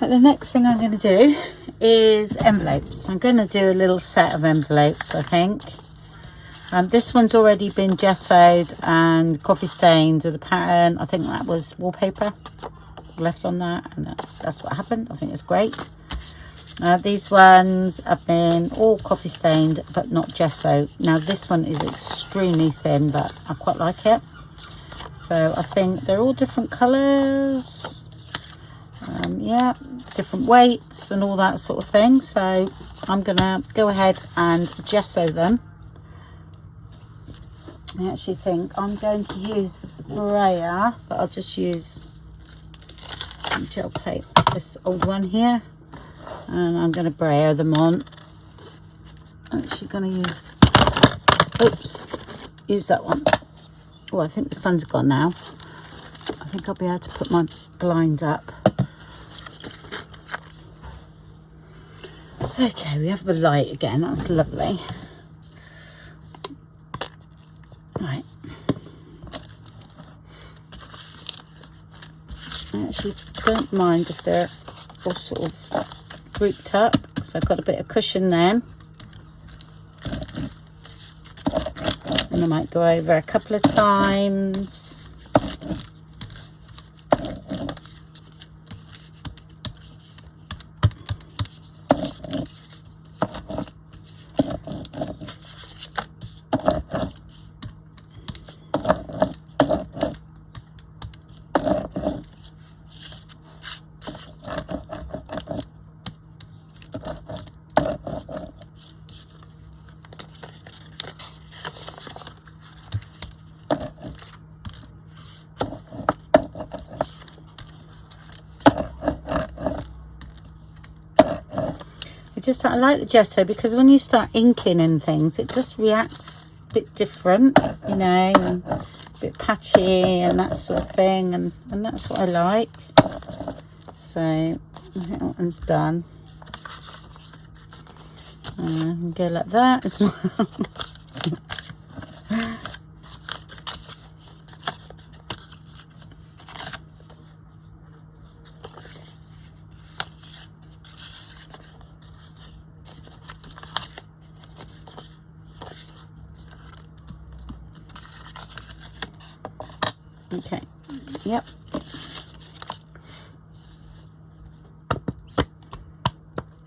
But the next thing I'm going to do is envelopes. I'm going to do a little set of envelopes, I think. This one's already been gessoed and coffee stained with a pattern. I think that was wallpaper left on that, and that's what happened. I think it's great. These ones have been all coffee stained but not gesso. Now this one is extremely thin, but I quite like it. So I think they're all different colours. Yeah, different weights and all that sort of thing. So I'm gonna go ahead and gesso them. I actually think I'm going to use the brayer, but I'll just use some gel plate, this old one here, and I'm going to brayer them on. I'm actually going to use, use that one. Oh, I think the sun's gone now. I think I'll be able to put my blind up. Okay, we have the light again, that's lovely. Right. I actually don't mind if they're all sort of grouped up, because I've got a bit of cushion then. And I might go over a couple of times. I like the gesso because when you start inking and things, it just reacts a bit different, you know, and a bit patchy and that sort of thing, and that's what I like. So I think that one's done. And go like that as well. Okay, yep.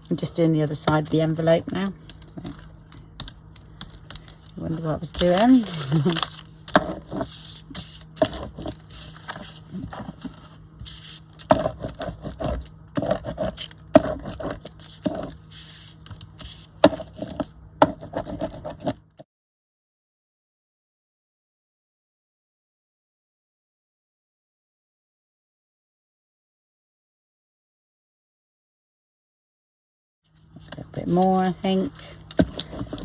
I'm just doing the other side of the envelope now. I wonder what I was doing. A little bit more, I think,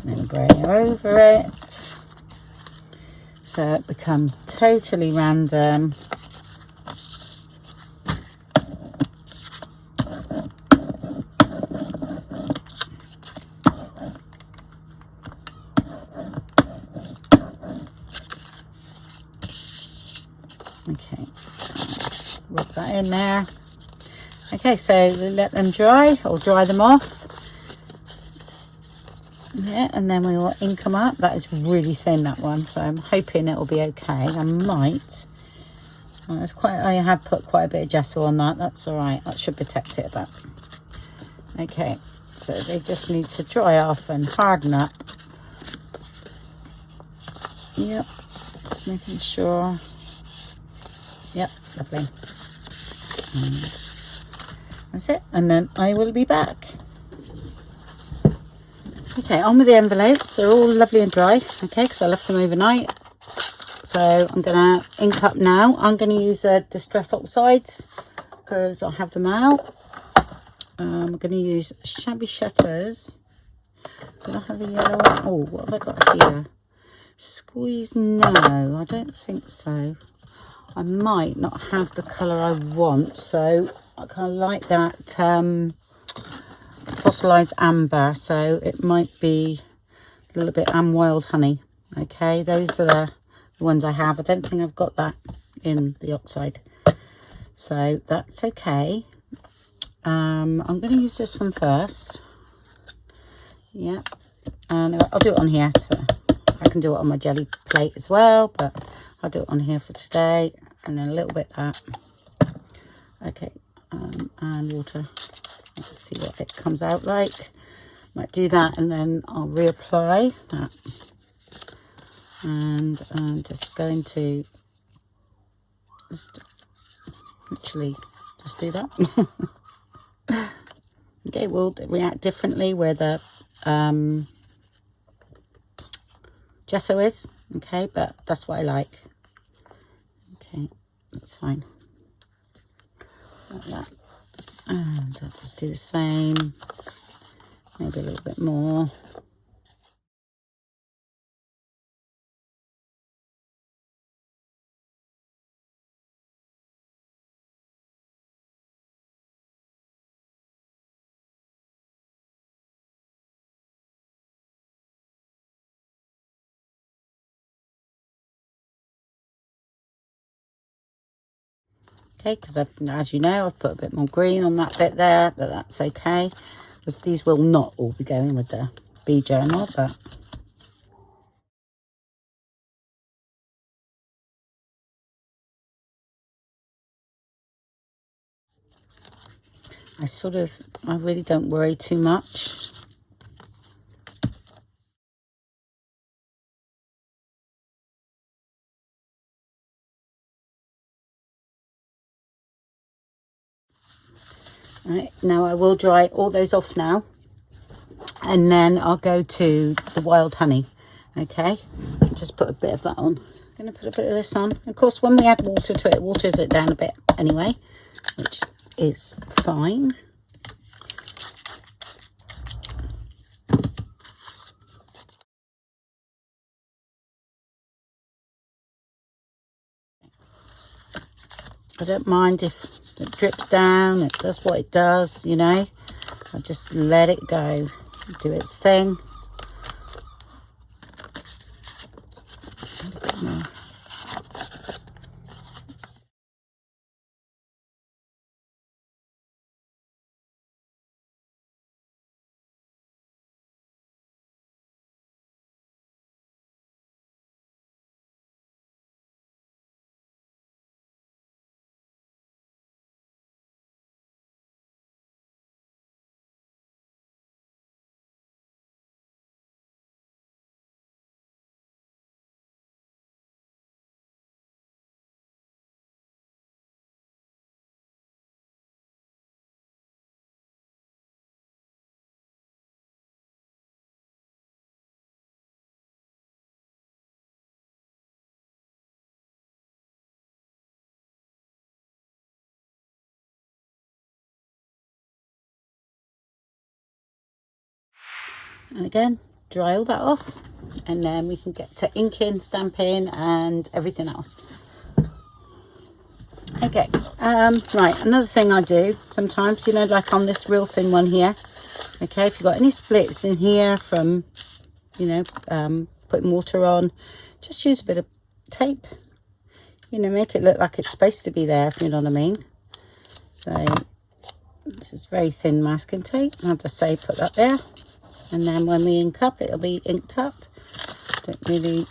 and then brayer over it, so it becomes totally random. Okay, rub that in there. Okay, so let them dry, or dry them off. Yeah, and then we will ink them up. That is really thin, that one, so I'm hoping it will be okay. I might. It's quite. I have put quite a bit of gesso on that. That's all right. That should protect it a bit. Okay, so they just need to dry off and harden up. Yep, just making sure. Yep, lovely. That's it, and then I will be back. Okay, on with the envelopes. They're all lovely and dry, okay, because I left them overnight. So I'm going to ink up now. I'm going to use the Distress Oxides because I have them out. I'm going to use Shabby Shutters. Do I have a yellow one? Oh, what have I got here? Squeeze? No, I don't think so. I might not have the colour I want, so I kind of like that fossilized amber, so it might be a little bit Wild Honey. Okay, those are the ones I have. I don't think I've got that in the oxide, so that's okay. I'm going to use this one first. Yeah, and I'll do it on here. So I can do it on my jelly plate as well, but I'll do it on here for today. And then a little bit that. Okay, and water. Let's see what it comes out like. Might do that, and then I'll reapply that. And I'm just going to just literally just do that. Okay, we'll react differently where the gesso is. Okay, but that's what I like. Okay, that's fine. Like that. And I'll just do the same. Maybe a little bit more. Okay, because as you know, I've put a bit more green on that bit there, but that's okay. Because these will not all be going with the bee journal, but I really don't worry too much. Right, now I will dry all those off now, and then I'll go to the wild honey. Okay, just put a bit of that on. I'm going to put a bit of this on. Of course, when we add water to it, it waters it down a bit anyway, which is fine. I don't mind if it drips down, it does what it does, you know. I just let it go, do its thing. And again, dry all that off, and then we can get to inking, stamping and everything else. Okay, right, another thing I do sometimes, you know, like on this real thin one here, okay, if you've got any splits in here from, you know, putting water on, just use a bit of tape, you know, make it look like it's supposed to be there, if you know what I mean. So this is very thin masking tape. I'll just say put that there, and then when we ink up, it'll be inked up. Don't really,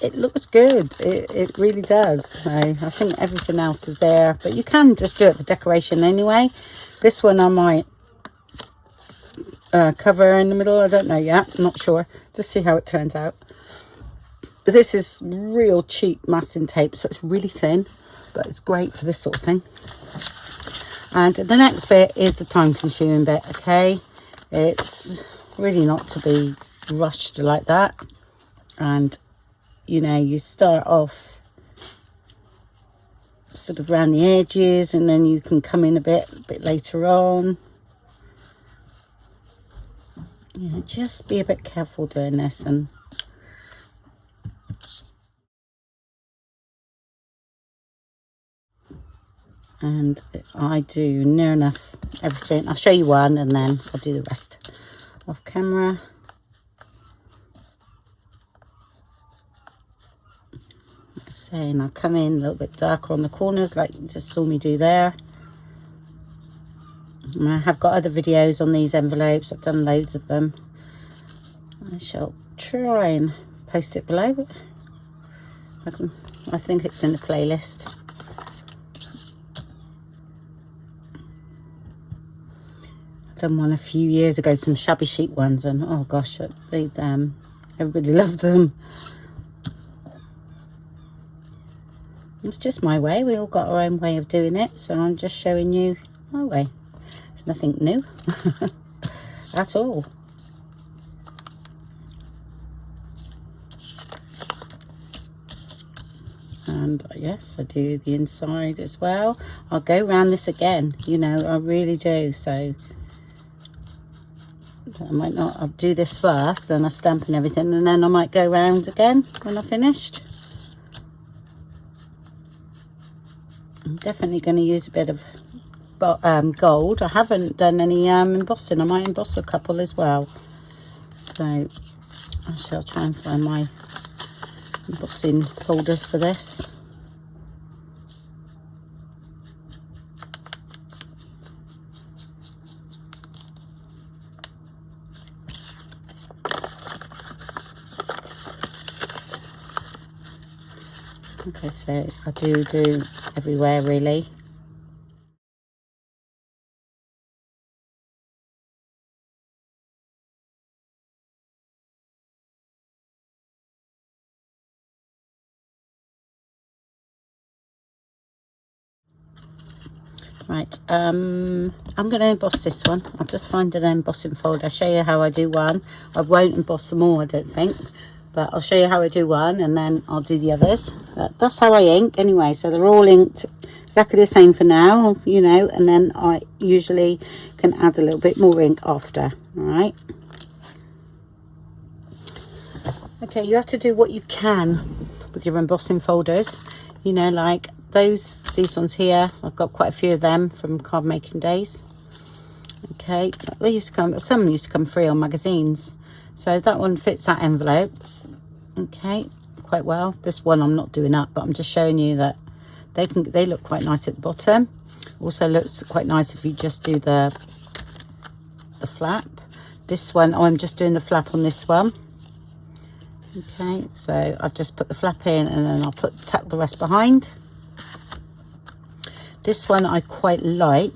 it looks good, it really does. So I think everything else is there, but you can just do it for decoration anyway. This one I might cover in the middle, I don't know yet, I'm not sure, just see how it turns out. But this is real cheap masking tape, so it's really thin, but it's great for this sort of thing. And the next bit is the time consuming bit. Okay, it's really not to be rushed like that, and you know, you start off sort of around the edges, and then you can come in a bit later on. You know, just be a bit careful doing this. And I do near enough everything. I'll show you one and then I'll do the rest off camera. Like I say, and I'll come in a little bit darker on the corners like you just saw me do there. I have got other videos on these envelopes. I've done loads of them. I shall try and post it below. I think it's in the playlist. I've done one a few years ago, some shabby chic ones, and oh gosh, everybody loved them. It's just my way. We all got our own way of doing it, so I'm just showing you my way. It's nothing new at all. And yes, I do the inside as well. I'll go around this again, you know, I really do. So I might not, I'll do this first, then I stamp and everything, and then I might go around again when I've finished. I'm definitely going to use a bit of gold. I haven't done any embossing. I might emboss a couple as well. So I shall try and find my embossing folders for this. Okay, so I do everywhere really. Right, I'm going to emboss this one. I'll just find an embossing folder. I'll show you how I do one. I won't emboss them all, I don't think, but I'll show you how I do one, and then I'll do the others. But that's how I ink anyway, so they're all inked exactly the same for now, you know, and then I usually can add a little bit more ink after. All right. Okay, you have to do what you can with your embossing folders, you know, like these ones here. I've got quite a few of them from card making days. Okay, they used to come, some used to come free on magazines, so that one fits that envelope, okay, quite well. This one I'm not doing up, but I'm just showing you that they look quite nice at the bottom. Also looks quite nice if you just do the flap. This one, I'm just doing the flap on this one. Okay, so I've just put the flap in, and then I'll tuck the rest behind. This one I quite like,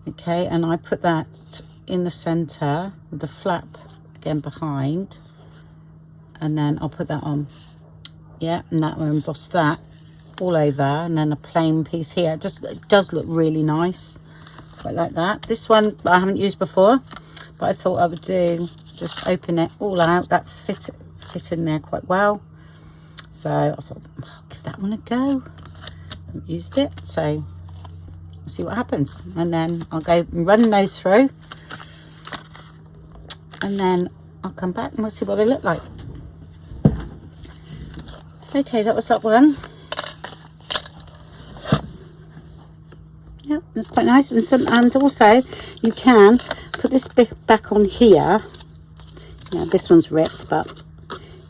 okay, and I put that in the center with the flap again behind, and then I'll put that on, yeah, and that will emboss that all over, and then a plain piece here. It does look really nice, quite like that. This one I haven't used before, but I thought I would just open it all out. That fit in there quite well, so I thought I'll give that one a go. Used it, so let's see what happens, and then I'll go run those through, and then I'll come back and we'll see what they look like. Okay, that was that one. Yeah, that's quite nice. And also you can put this bit back on here. Yeah, this one's ripped, but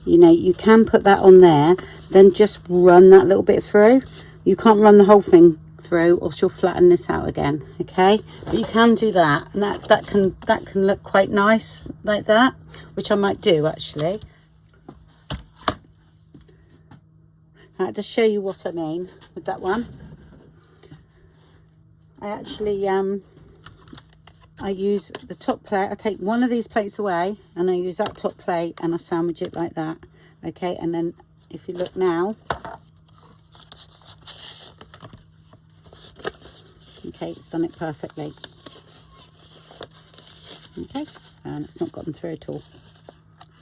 you know, you can put that on there, then just run that little bit through. You can't run the whole thing through, or she'll flatten this out again, okay? But you can do that, and that can look quite nice like that, which I might do actually. Right, to show you what I mean with that one, I actually I use the top plate. I take one of these plates away, and I use that top plate, and I sandwich it like that, okay? And then if you look now, okay, it's done it perfectly. Okay, and it's not gotten through at all.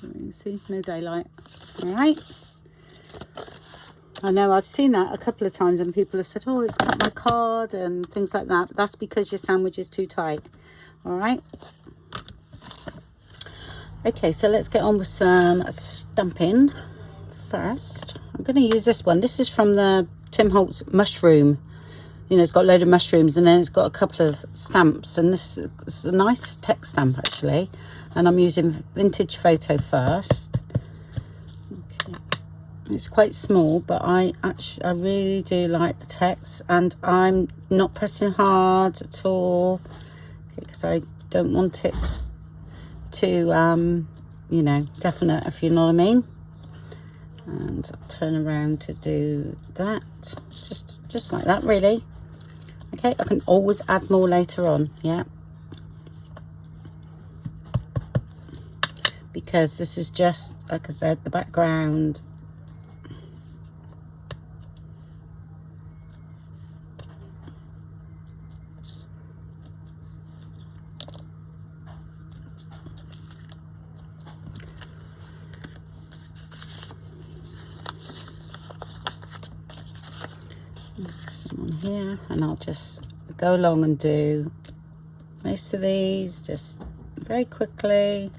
You can see, no daylight. All right. I know I've seen that a couple of times, and people have said, oh, it's cut my card and things like that. But that's because your sandwich is too tight. All right. Okay, so let's get on with some stamping first. I'm going to use this one. This is from the Tim Holtz mushroom. You know, it's got a load of mushrooms, and then it's got a couple of stamps, and this is a nice text stamp actually. And I'm using Vintage Photo first. Okay. It's quite small, but I really do like the text, and I'm not pressing hard at all because I don't want it to you know, definite, if you know what I mean. And I'll turn around to do that, just like that, really. Okay, I can always add more later on, yeah, because this is just, like I said, the background. Some on here, and I'll just go along and do most of these just very quickly.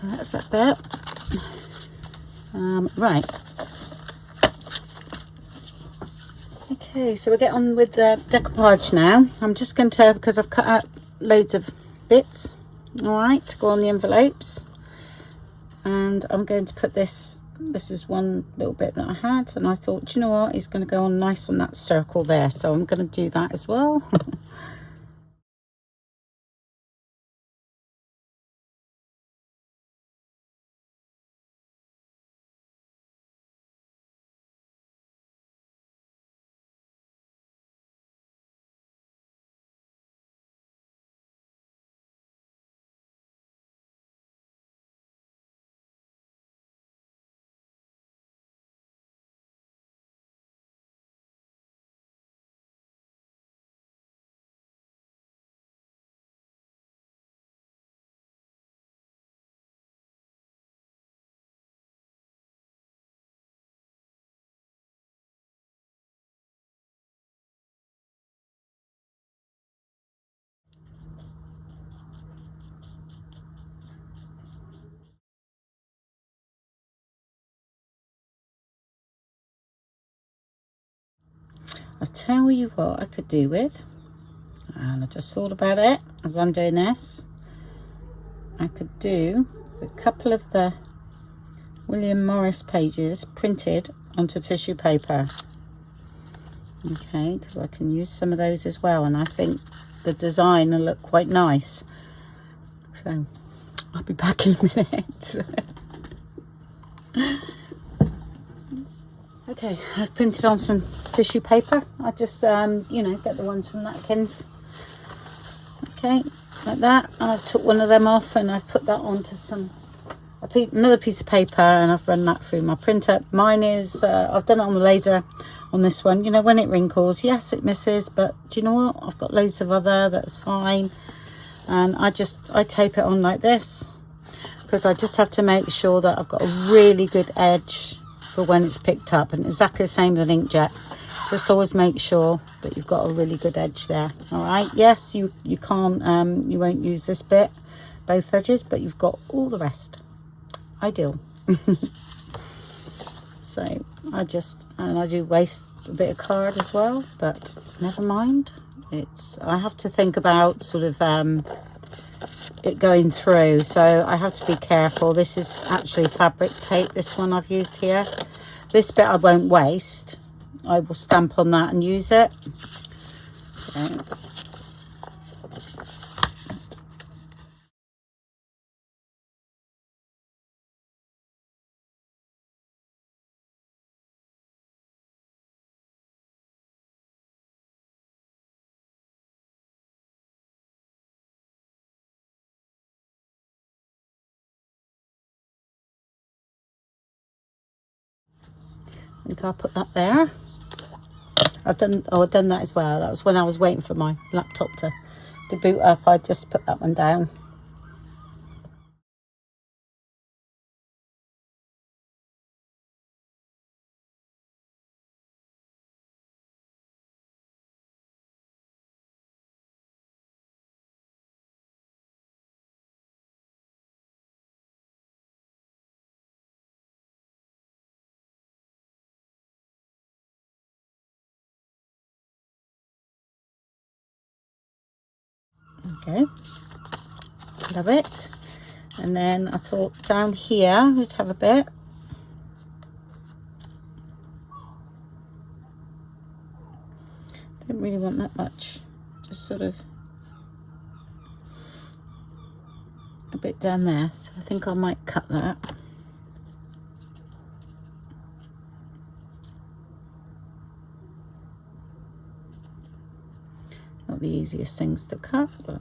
That's that bit. Right. Okay, so we'll get on with the decoupage now. I'm just going to, because I've cut out loads of bits, all right, to go on the envelopes. And I'm going to put this is one little bit that I had, and I thought, do you know what, it's going to go on nice on that circle there. So I'm going to do that as well. I'll tell you what I could do with, and I just thought about it as I'm doing this. I could do a couple of the William Morris pages printed onto tissue paper. Okay, because I can use some of those as well, and I think the design will look quite nice. So I'll be back in a minute. Okay, I've printed on some tissue paper. I just, you know, get the ones from Napkins. Okay, like that. And I've took one of them off, and I've put that onto another piece of paper, and I've run that through my printer. Mine is, I've done it on the laser on this one. You know, when it wrinkles, yes, it misses, but do you know what? I've got loads of other, that's fine. And I tape it on like this, because I just have to make sure that I've got a really good edge for when it's picked up, and exactly the same with an inkjet. Just always make sure that you've got a really good edge there. All right, yes, you can't, you won't use this bit, both edges, but you've got all the rest. Ideal. So I do waste a bit of card as well, but never mind. I have to think about sort of it going through, so I have to be careful. This is actually fabric tape, this one I've used here. This bit I won't waste. I will stamp on that and use it. Okay. I think I'll put that there. I've done that as well. That was when I was waiting for my laptop to boot up. I just put that one down. Okay, love it. And then I thought down here we'd have a bit. Don't really want that much, just sort of a bit down there, so I think I might cut that. Not the easiest things to cut, but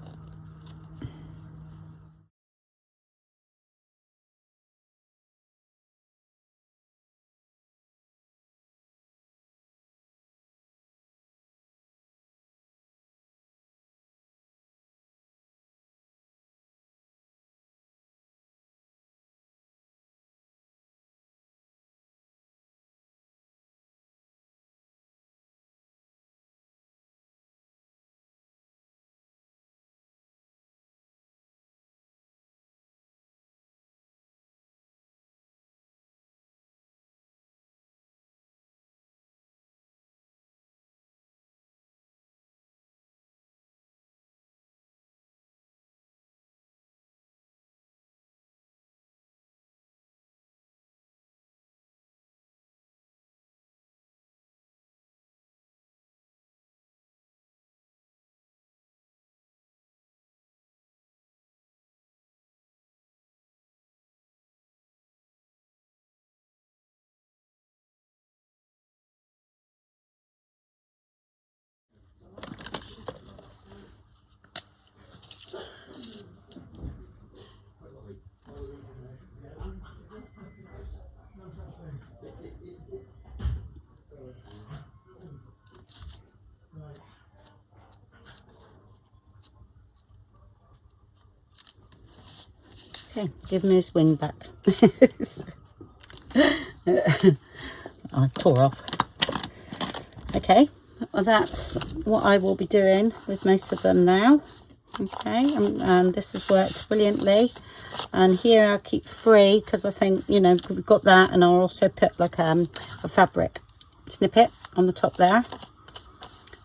okay, give me his wing back. I tore off. Okay, well that's what I will be doing with most of them now. Okay, and this has worked brilliantly. And here I'll keep 3 because I think, you know, we've got that, and I'll also put like a fabric snippet on the top there.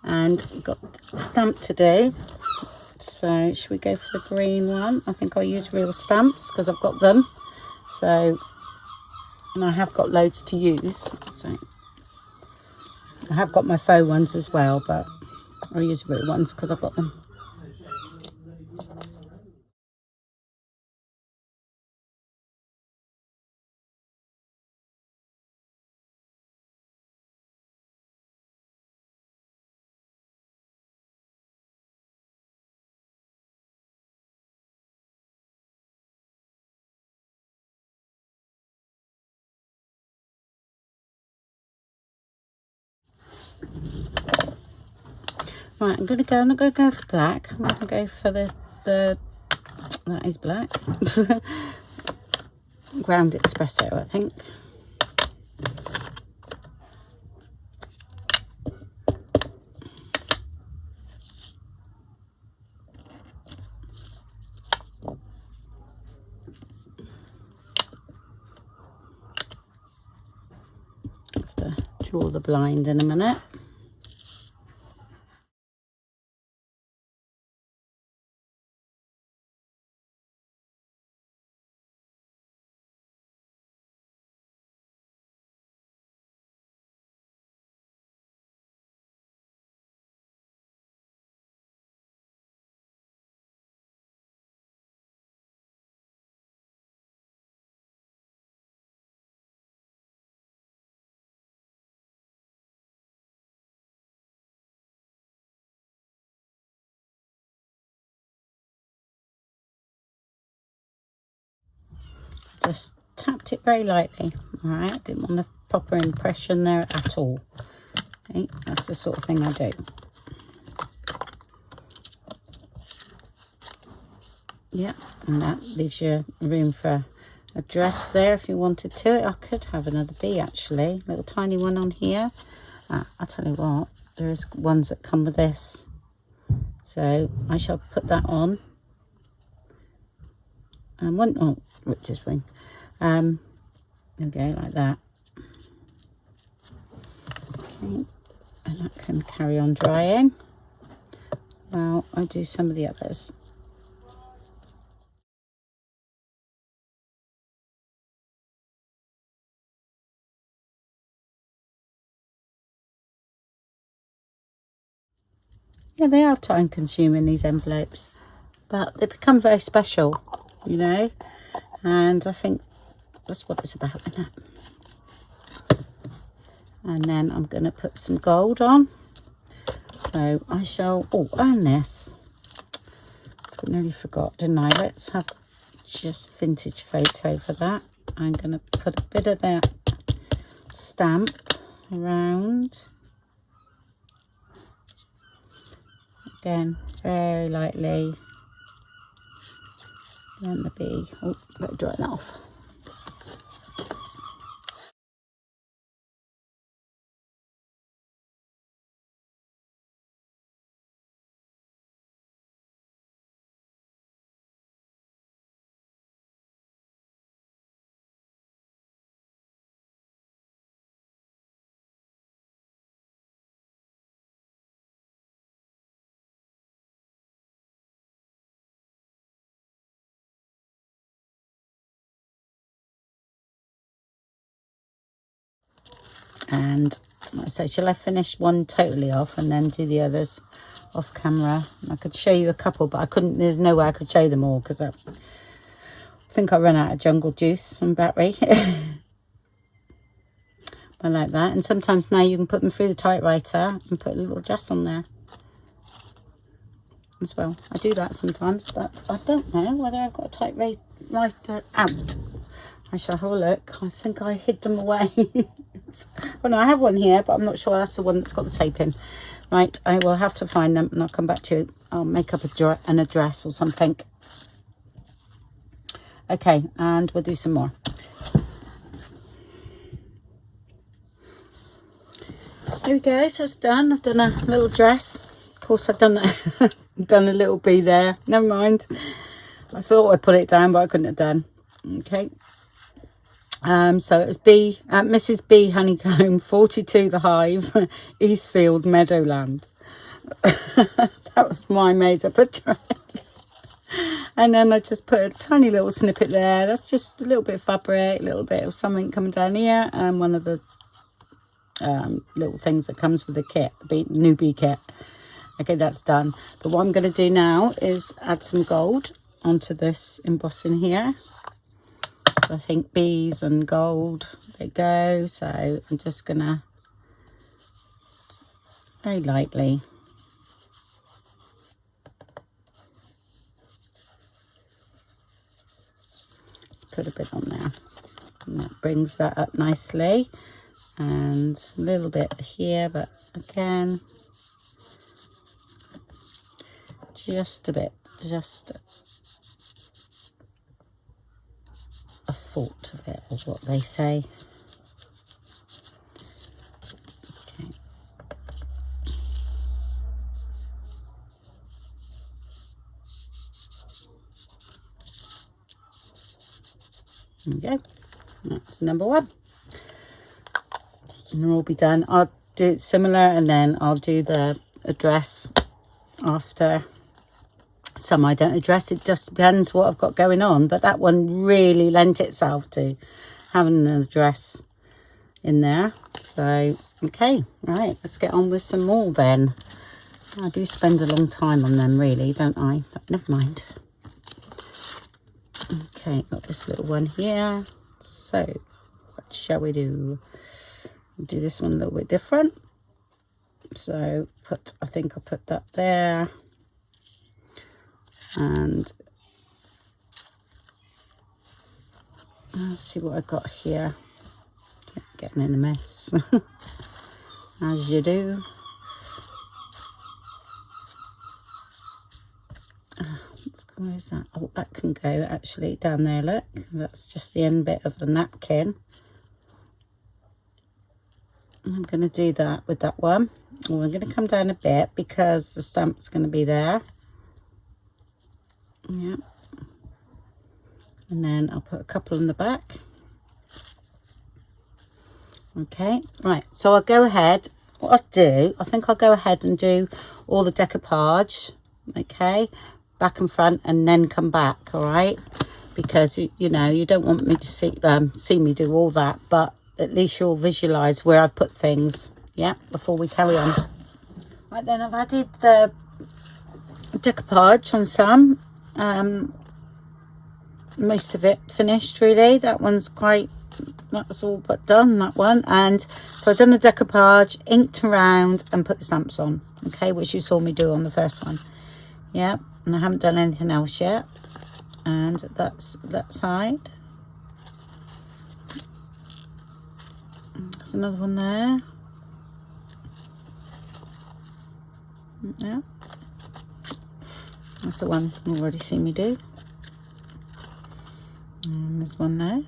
And we've got a stamp to do. So should we go for the green one? I think I'll use real stamps because I've got them. So, and I have got loads to use. So I have got my faux ones as well, but I'll use real ones because I've got them. Right, I'm gonna go for black. I'm gonna go for the that is black. Ground espresso, I think. to draw the blind in a minute. Just tapped it very lightly. All right, didn't want a proper impression there at all. Okay, that's the sort of thing I do. Yeah, and that leaves you room for a dress there if you wanted to. I could have another bee actually, little tiny one on here. I'll tell you what, there is ones that come with this, so I shall put that on. One, oh, ripped his wing. There we go, like that. Okay, and that can carry on drying. Now I do some of the others. Yeah, they are time consuming, these envelopes, but they become very special, you know, and I think that's what it's about, isn't it? And then I'm going to put some gold on. So I shall, oh, and this. I nearly forgot, didn't I? Let's have just vintage photo for that. I'm going to put a bit of that stamp around. Again, very lightly. And the bee. Oh, better dry that off. And like I say, shall I finish one totally off and then do the others off camera? I could show you a couple, but I couldn't, there's no way I could show them all because I think I ran out of jungle juice and battery. I like that. And sometimes now you can put them through the typewriter and put a little dress on there as well. I do that sometimes, but I don't know whether I've got a typewriter out. I shall have a look. I think I hid them away. Well, no, I have one here, but I'm not sure that's the one that's got the tape in. Right, I will have to find them and I'll come back to you. I'll make up an address or something. Okay, and we'll do some more. There we go, so it's done. I've done a little dress. Of course, I've done done a little bee there. Never mind. I thought I'd put it down, but I couldn't have done. Okay. So it was Mrs. B Honeycomb, 42 The Hive, Eastfield, Meadowland. That was my made-up address. And then I just put a tiny little snippet there. That's just a little bit of fabric, a little bit of something coming down here, and one of the little things that comes with the kit, the new bee kit. Okay, that's done. But what I'm going to do now is add some gold onto this embossing here. I think bees and gold, they go. So I'm just going to very lightly just put a bit on there. And that brings that up nicely. And a little bit here, but again, just a bit, just a thought of it is what they say. Okay. There we go. That's number one. and they'll all be done. I'll do it similar, and then I'll do the address after. Some I don't address, it just depends what I've got going on, but that one really lent itself to having an address in there. So okay, right, let's get on with some more then. I do spend a long time on them really, don't I? But never mind. Okay, got this little one here. So what shall we do? We'll do this one a little bit different. So I think I'll put that there. And let's see what I got here. Getting in a mess, as you do. Where is that? Oh, that can go actually down there, look. That's just the end bit of the napkin. I'm going to do that with that one. Well, I'm going to come down a bit because the stamp's going to be there. Yeah. And then I'll put a couple in the back. Okay, right, so I'll go ahead. What I'll do, I think I'll go ahead and do all the decoupage, okay, back and front, and then come back, all right? Because, you know, you don't want me to see me do all that, but at least you'll visualise where I've put things, yeah, before we carry on. Right then, I've added the decoupage on some. Most of it finished, really. That one's that's all but done, that one. And so I've done the decoupage, inked around and put the stamps on, okay, which you saw me do on the first one. Yeah, and I haven't done anything else yet. And that's that side. There's another one there. Yeah, that's the one you've already seen me do. And there's one there.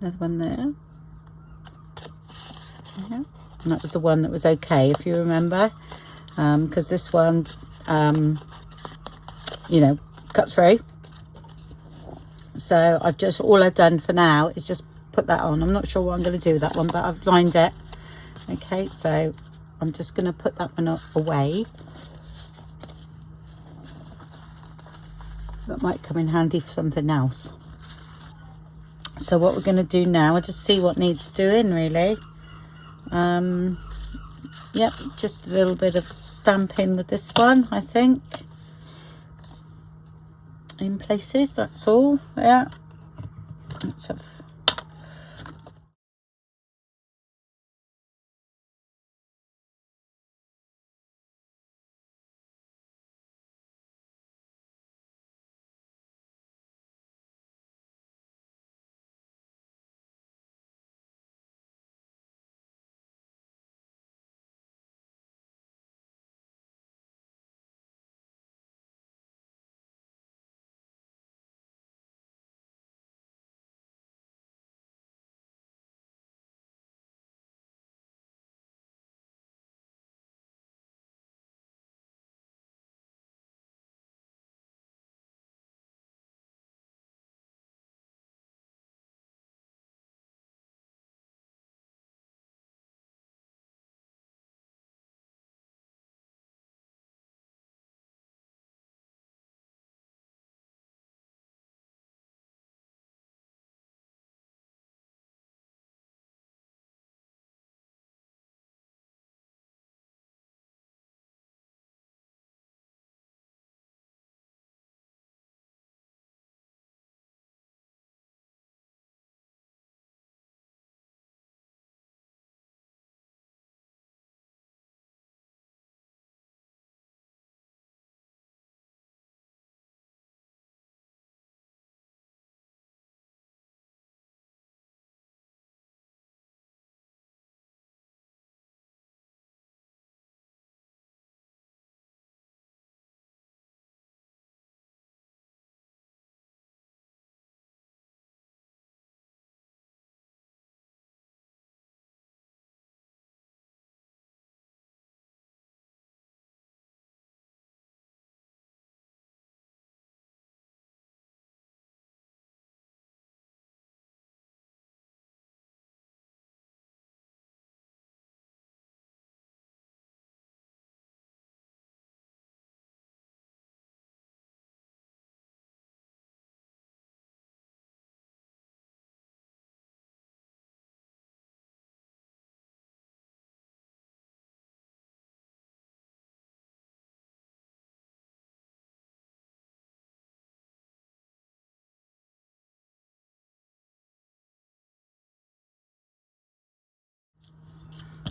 Another one there. Yeah. And that was the one that was okay, if you remember, because this one, you know, cut through. So all I've done for now is just put that on. I'm not sure what I'm going to do with that one, but I've lined it. Okay, so I'm just going to put that one away. That might come in handy for something else. So what we're going to do now, I'll just see what needs doing, really. Yep, just a little bit of stamping with this one, I think, in places, that's all there. Let's have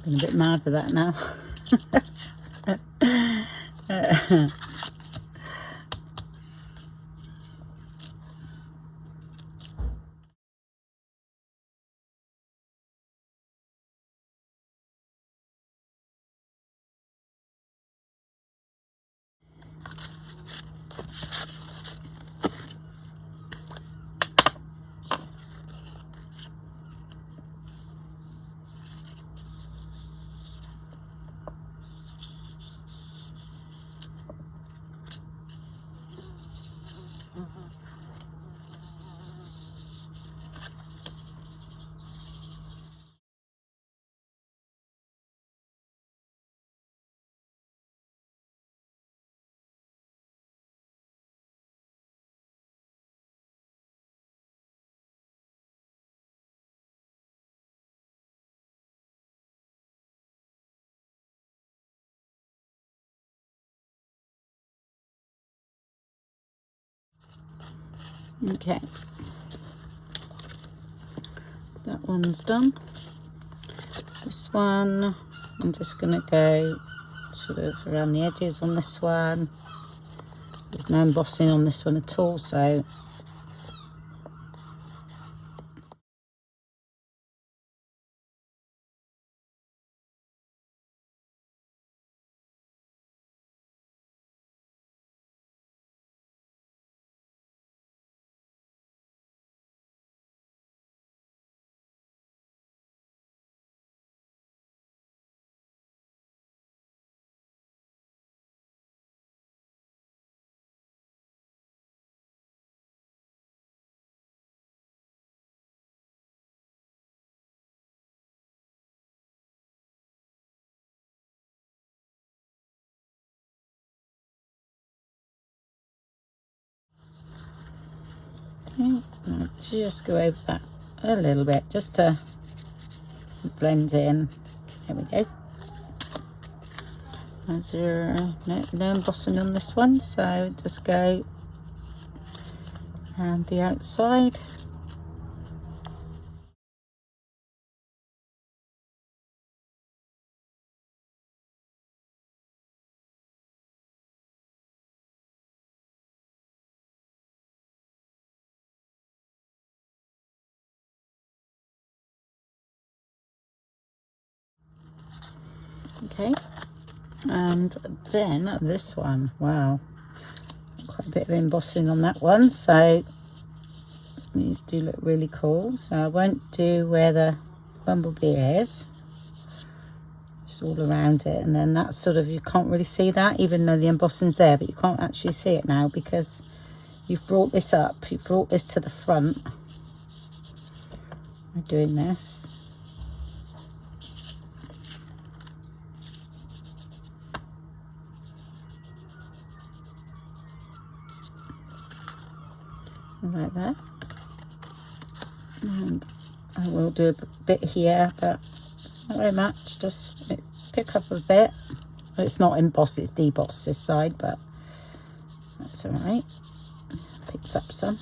I'm a bit mad with that now. Okay, that one's done. This one, I'm just going to go sort of around the edges on this one. There's no embossing on this one at all, so okay, I'll just go over that a little bit just to blend in. There we go. There's your no embossing on this one, so just go around the outside. Okay, and then this one, wow, quite a bit of embossing on that one, so these do look really cool. So I won't do where the bumblebee is, just all around it, and then that's sort of, you can't really see that even though the embossing's there, but you can't actually see it now because you've brought this up, you've brought this to the front by doing this. Like that, and I will do a bit here, but it's not very much, just pick up a bit. It's not embossed, it's debossed this side, but that's all right, picks up some.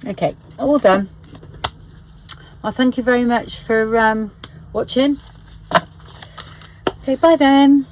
Okay, all done. Well, thank you very much for watching. Okay, bye then.